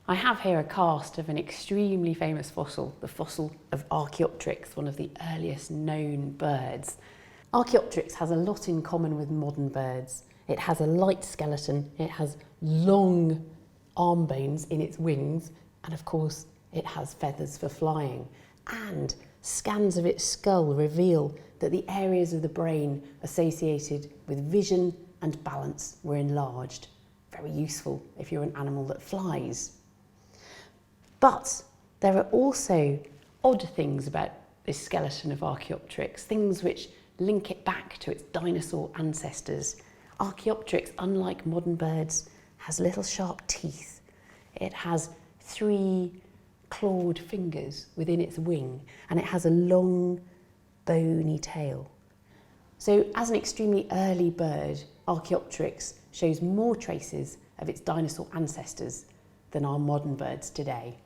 I have here a cast of an extremely famous fossil, the fossil of Archaeopteryx, one of the earliest known birds. Archaeopteryx has a lot in common with modern birds. It has a light skeleton, it has long arm bones in its wings, and of course it has feathers for flying. And scans of its skull reveal that the areas of the brain associated with vision and balance were enlarged. Very useful if you're an animal that flies. But there are also odd things about this skeleton of Archaeopteryx, things which link it back to its dinosaur ancestors. Archaeopteryx, unlike modern birds, has little sharp teeth. It has 3 clawed fingers within its wing, and it has a long, bony tail. So as an extremely early bird, Archaeopteryx shows more traces of its dinosaur ancestors than our modern birds today.